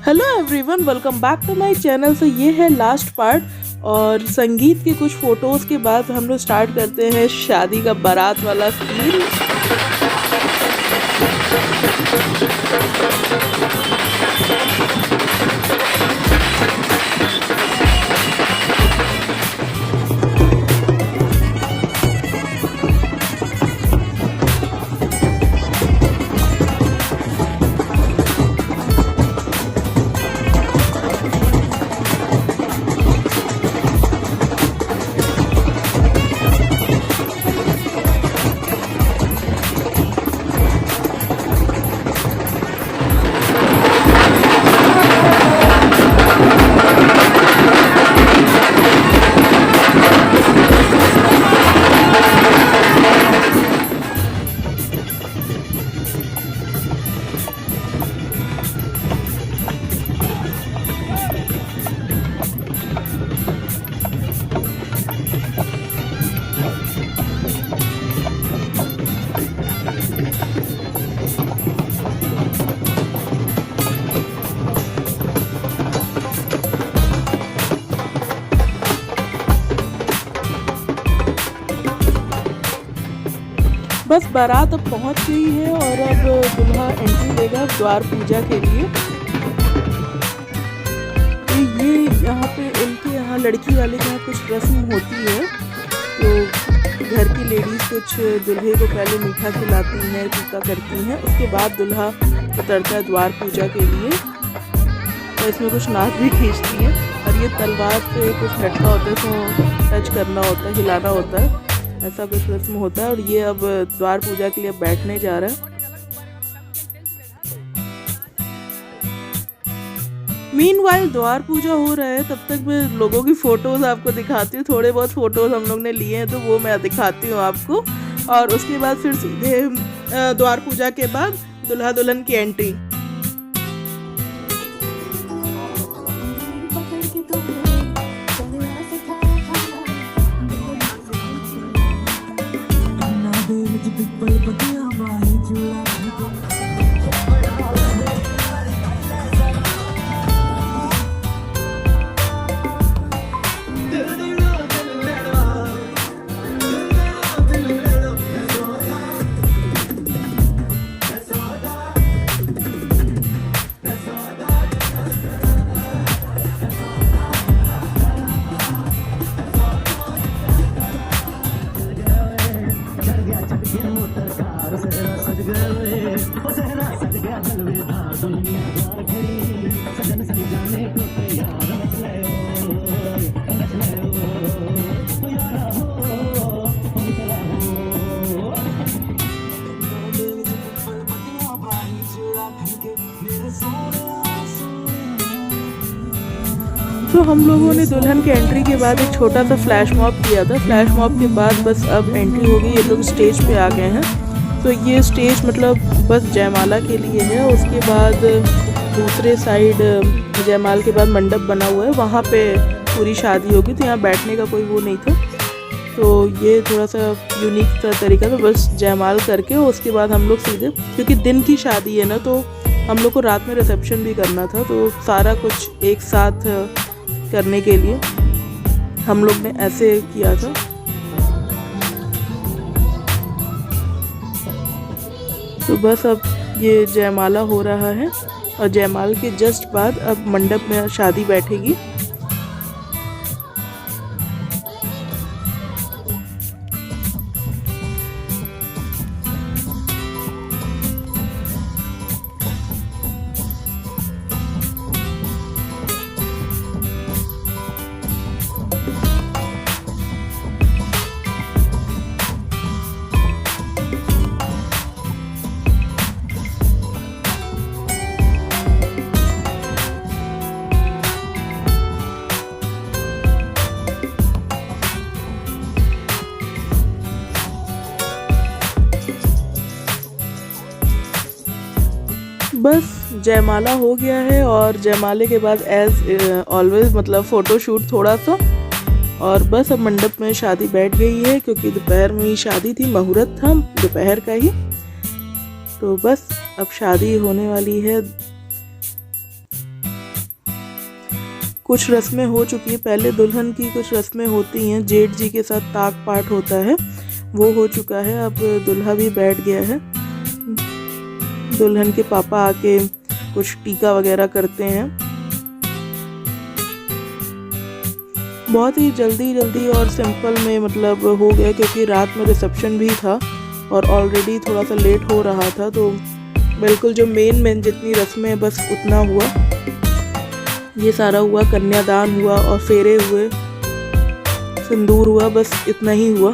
Hello everyone, welcome back to my channel. तो ये है लास्ट पार्ट और संगीत के कुछ फ़ोटोज़ के बाद हम लोग स्टार्ट करते हैं शादी का बारात वाला सीन। बस बारात अब पहुंच गई है और अब दूल्हा एंट्री देगा द्वार पूजा के लिए। तो ये यहाँ पे इनके यहाँ लड़की वाले के यहाँ कुछ रस्म होती है। तो घर की लेडीज़ कुछ दूल्हे को पहले मीठा खिलाती हैं, टीका करती हैं, उसके बाद दूल्हा उतरता है द्वार पूजा के लिए। तो इसमें कुछ नाक भी खींचती है और ये तलवार से कुछ लटका होता है, तो टच करना होता है, हिलाना होता है, ऐसा कुछ रस्म होता है। और ये अब द्वार पूजा के लिए बैठने जा रहा है। मीनवाइल द्वार पूजा हो रहा है, तब तक मैं लोगों की फ़ोटोज़ आपको दिखाती हूँ। थोड़े बहुत फ़ोटोज़ हम लोग ने लिए हैं तो वो मैं दिखाती हूँ आपको। और उसके बाद फिर सीधे द्वार पूजा के बाद दुल्हा दुल्हन की एंट्री। तो हम लोगों ने दुल्हन के एंट्री के बाद एक छोटा सा फ्लैश मॉब किया था। फ्लैश मॉब के बाद बस अब एंट्री हो गई, ये लोग स्टेज पे आ गए हैं। तो ये स्टेज मतलब बस जयमाला के लिए है। उसके बाद दूसरे साइड जयमाल के बाद मंडप बना हुआ है, वहाँ पे पूरी शादी होगी। तो यहाँ बैठने का कोई वो नहीं था, तो ये थोड़ा सा यूनिक सा तरीका था। बस जयमाल करके उसके बाद हम लोग सीधे, क्योंकि दिन की शादी है ना, तो हम लोग को रात में रिसेप्शन भी करना था, तो सारा कुछ एक साथ करने के लिए हम लोग ने ऐसे किया था। तो बस अब ये जयमाला हो रहा है और जयमाल के जस्ट बाद अब मंडप में शादी बैठेगी। बस जयमाला हो गया है और जयमाले के बाद एज ऑलवेज मतलब फ़ोटो शूट थोड़ा सा, और बस अब मंडप में शादी बैठ गई है क्योंकि दोपहर में ही शादी थी, मुहूर्त था दोपहर का ही। तो बस अब शादी होने वाली है। कुछ रस्में हो चुकी हैं। पहले दुल्हन की कुछ रस्में होती हैं, जेठ जी के साथ ताक पाठ होता है, वो हो चुका है। अब दुल्हा भी बैठ गया है। दुल्हन के पापा आके कुछ टीका वगैरह करते हैं। बहुत ही जल्दी और सिंपल में मतलब हो गया, क्योंकि रात में रिसेप्शन भी था और ऑलरेडी थोड़ा सा लेट हो रहा था। तो बिल्कुल जो मेन जितनी रस्में बस उतना हुआ, ये सारा हुआ, कन्यादान हुआ और फेरे हुए, सिंदूर हुआ, बस इतना ही हुआ।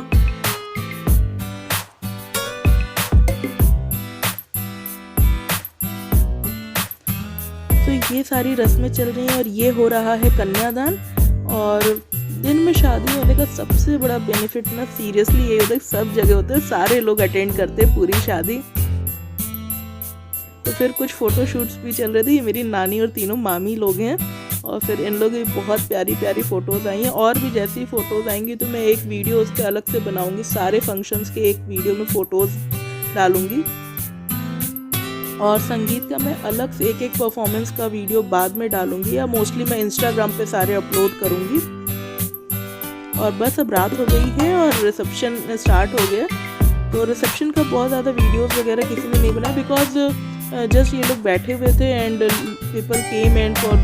तो ये सारी रस्में चल रही हैं और ये हो रहा है कन्यादान। और दिन में शादी होने का सबसे बड़ा बेनिफिट ना सीरियसली ये होता है, सब जगह होता है, सारे लोग अटेंड करते हैं पूरी शादी। तो फिर कुछ फ़ोटो शूट्स भी चल रहे थे। ये मेरी नानी और तीनों मामी लोग हैं और फिर इन लोगों की बहुत प्यारी फ़ोटोज़ आई हैं। और भी जैसी फ़ोटोज़ आएंगी तो मैं एक वीडियो उसके अलग से बनाऊंगी, सारे फंक्शंस के एक वीडियो में फ़ोटोज़ डालूंगी। और संगीत का मैं अलग से एक परफॉर्मेंस का वीडियो बाद में डालूंगी, या मोस्टली मैं इंस्टाग्राम पे सारे अपलोड करूंगी। और बस अब रात हो गई है और रिसेप्शन स्टार्ट हो गया। तो रिसेप्शन का बहुत ज़्यादा वीडियोस वगैरह किसी ने नहीं बनाया, बिकॉज जस्ट ये लोग बैठे हुए थे and people came and for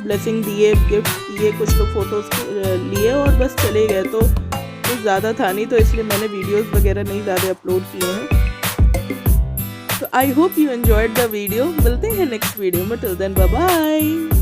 blessing दिए, गिफ्ट दिए, कुछ लोग फ़ोटोज़ लिए और बस चले गए। तो कुछ ज़्यादा था नहीं, तो इसलिए मैंने वीडियोज़ वगैरह नहीं ज़्यादा अपलोड किए हैं। तो I hope you enjoyed the video. मिलते हैं नेक्स्ट वीडियो में, टिल देन बाय बाय।